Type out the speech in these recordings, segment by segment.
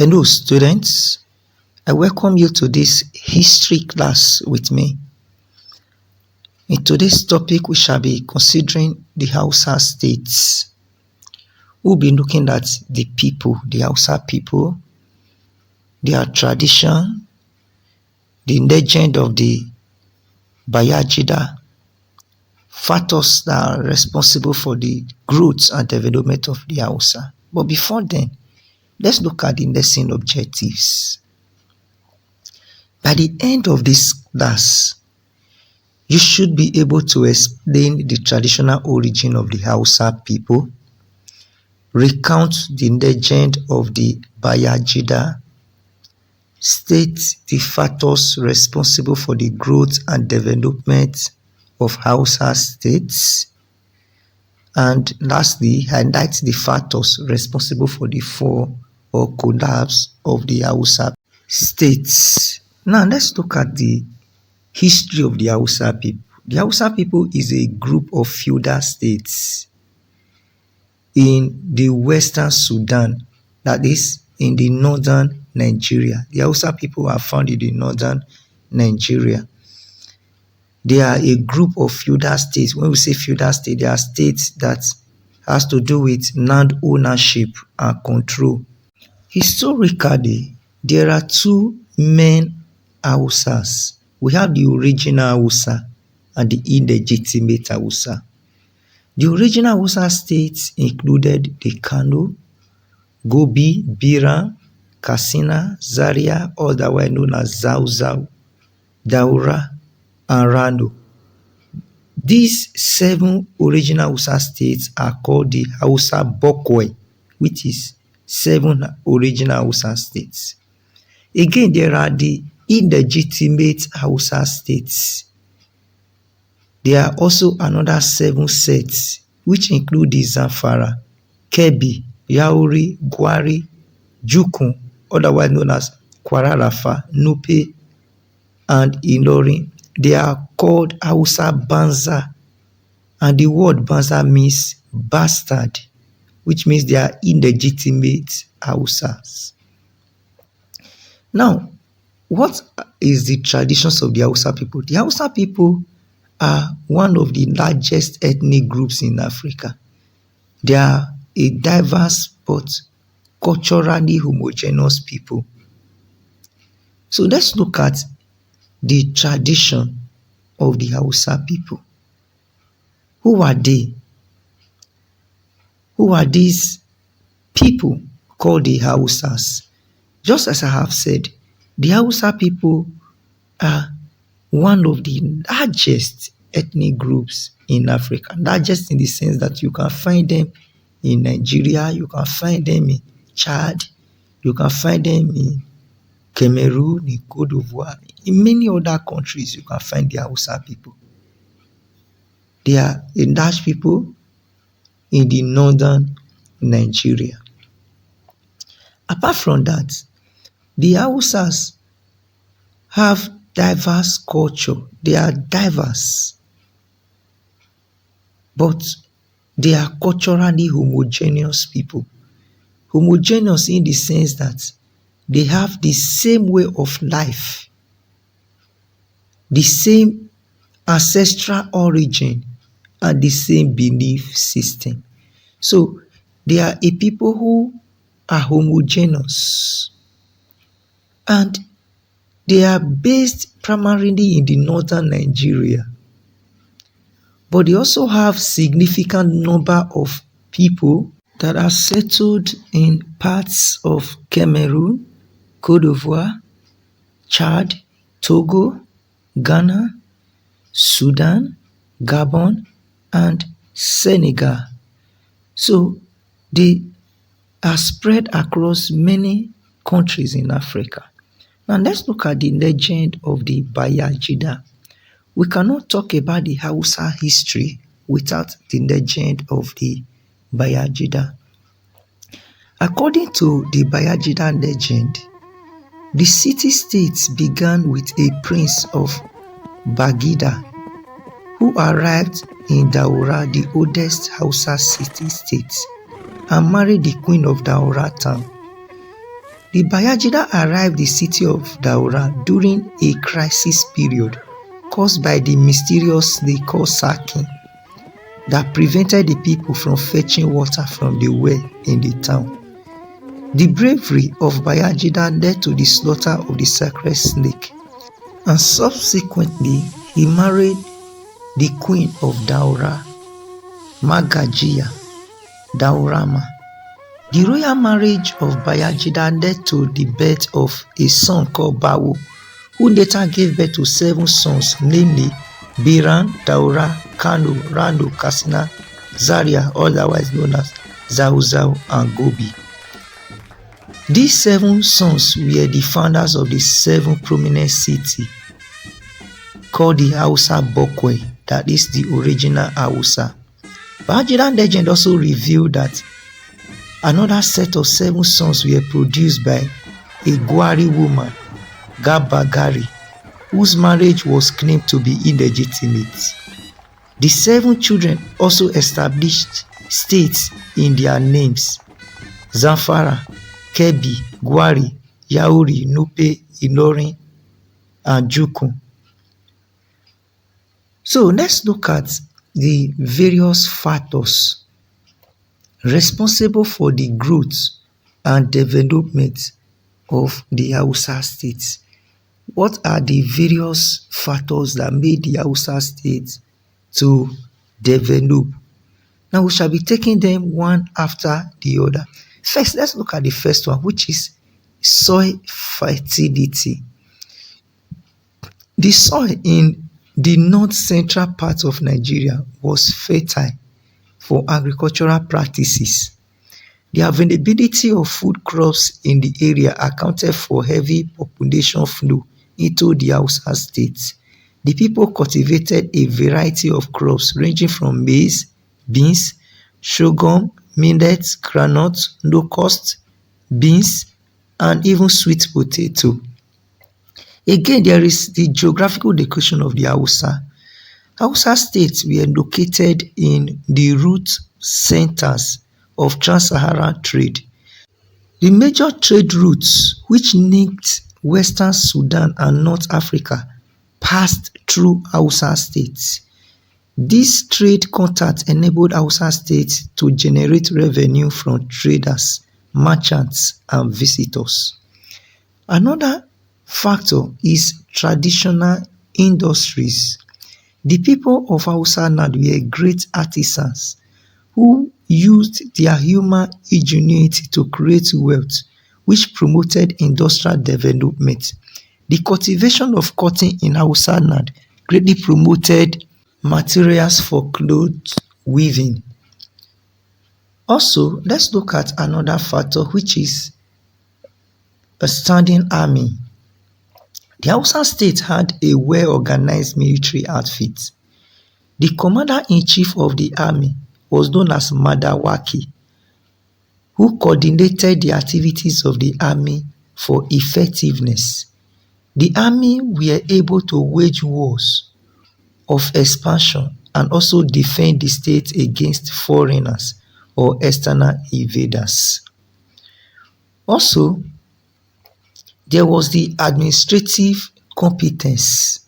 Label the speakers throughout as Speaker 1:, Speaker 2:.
Speaker 1: Hello students, I welcome you to this history class with me. In today's topic, we shall be considering the Hausa states. We'll be looking at the people, the Hausa people, their tradition, the legend of the Bayajida, factors that are responsible for the growth and development of the Hausa. But before then, let's look at the lesson objectives. By the end of this class, you should be able to explain the traditional origin of the Hausa people, recount the legend of the Bayajida, state the factors responsible for the growth and development of Hausa states, and lastly, highlight the factors responsible for the fall or collapse of the Hausa states. Now, let's look at the history of the Hausa people. The Hausa people is a group of feudal states in the western Sudan, that is in the northern Nigeria. The Hausa people are found in the northern Nigeria. They are a group of feudal states. When we say feudal state, they are states that has to do with land ownership and control. Historically, there are two main Hausas. We have the original Hausa and the illegitimate Hausa. The original Hausa states included the Kano, Gobi, Bira, Katsina, Zaria, otherwise known as Zauzau, Daura, and Rano. These 7 original Hausa states are called the Hausa Bokwe, which is 7 original Hausa states. Again, there are the illegitimate Hausa states. There are also another 7 sets, which include the Zamfara, Kebbi, Yauri, Gwari, Jukun, otherwise known as Kwararafa, Nupe, and Ilorin. They are called Hausa Banza, and the word Banza means bastard, which means they are illegitimate Hausas. Now, what is the traditions of the Hausa people? The Hausa people are one of the largest ethnic groups in Africa. They are a diverse but culturally homogeneous people. So let's look at the tradition of the Hausa people. Who are they? Who are these people called the Hausas? Just as I have said, the Hausa people are one of the largest ethnic groups in Africa. Largest in the sense that you can find them in Nigeria, you can find them in Chad, you can find them in Cameroon, in Cote d'Ivoire, in many other countries you can find the Hausa people. They are a large people in the northern Nigeria. Apart from that, the Hausas have diverse culture. They are diverse, but they are culturally homogeneous people. Homogeneous in the sense that they have the same way of life, the same ancestral origin, and the same belief system. So they are a people who are homogeneous, and they are based primarily in the northern Nigeria. But they also have significant number of people that are settled in parts of Cameroon, Cote d'Ivoire, Chad, Togo, Ghana, Sudan, Gabon, and Senegal. So they are spread across many countries in Africa. Now let's look at the legend of the Bayajida. We cannot talk about the Hausa history without the legend of the Bayajida. According to the Bayajida legend, the city-states began with a prince of Bagida who arrived in Daura, the oldest Hausa city-state, and married the queen of Daura town. The Bayajida arrived the city of Daura during a crisis period caused by the mysterious snake called Saki that prevented the people from fetching water from the well in the town. The bravery of Bayajida led to the slaughter of the sacred snake, and subsequently he married the queen of Daura, Magajiya Daurama. The royal marriage of Bayajida led to the birth of a son called Bawo, who later gave birth to 7 sons, namely Biran, Daura, Kano, Rano, Katsina, Zaria, otherwise known as Zauzau, and Gobi. These 7 sons were the founders of the 7 prominent cities called the Hausa Bokwe, that is the original Hausa. Bayajida legend also revealed that another set of 7 sons were produced by a Gwari woman, Gabagari, whose marriage was claimed to be illegitimate. The 7 children also established states in their names: Zamfara, Kebbi, Gwari, Yauri, Nupe, Ilorin, and Jukun. So let's look at the various factors responsible for the growth and development of the Hausa states. What are the various factors that made the Hausa states to develop? Now we shall be taking them one after the other. First, let's look at the first one, which is soil fertility. The soil in the north-central part of Nigeria was fertile for agricultural practices. The availability of food crops in the area accounted for heavy population flow into the Hausa states. The people cultivated a variety of crops ranging from maize, beans, sorghum, millet, groundnut, locust, beans, and even sweet potato. Again, there is the geographical location of the Hausa. Hausa states were located in the root centers of trans-Saharan trade. The major trade routes which linked Western Sudan and North Africa passed through Hausa states. This trade contact enabled Hausa states to generate revenue from traders, merchants, and visitors. Another factor is traditional industries. The people of Hausa land were great artisans who used their human ingenuity to create wealth, which promoted industrial development. The cultivation of cotton in Hausa land greatly promoted materials for cloth weaving. Also, let's look at another factor, which is a standing army. The Hausa state had a well-organized military outfit. The commander-in-chief of the army was known as Madawaki, who coordinated the activities of the army for effectiveness. The army were able to wage wars of expansion and also defend the state against foreigners or external invaders. Also, there was the administrative competence.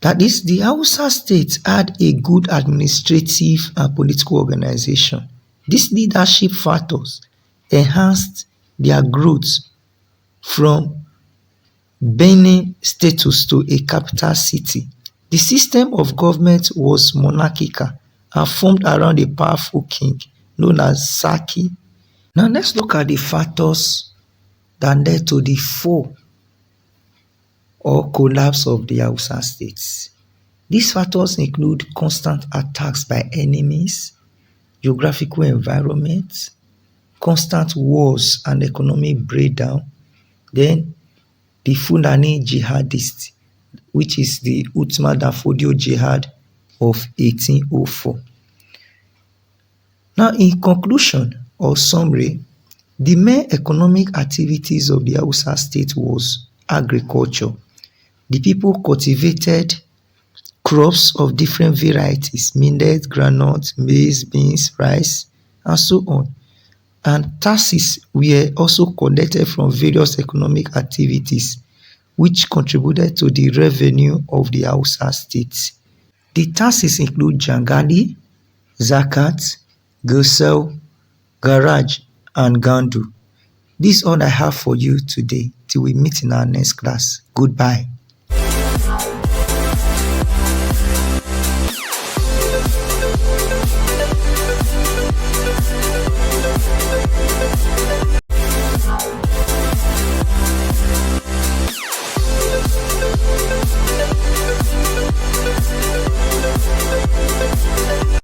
Speaker 1: That is, the Hausa state had a good administrative and political organization. These leadership factors enhanced their growth from Benin status to a capital city. The system of government was monarchical and formed around a powerful king known as Saki. Now let's look at the factors that led to the fall or collapse of the Hausa states. These factors include constant attacks by enemies, geographical environment, constant wars and economic breakdown, then the Fulani jihadists, which is the Uthman Danfodio jihad of 1804. Now, in conclusion or summary, the main economic activities of the Hausa state was agriculture. The people cultivated crops of different varieties: millet, groundnut, maize, beans, rice, and so on. and taxes were also collected from various economic activities which contributed to the revenue of the Hausa state. The taxes include jangali, zakat, gusel, garage and gandu. This is all I have for you today. Till we meet in our next class. Goodbye.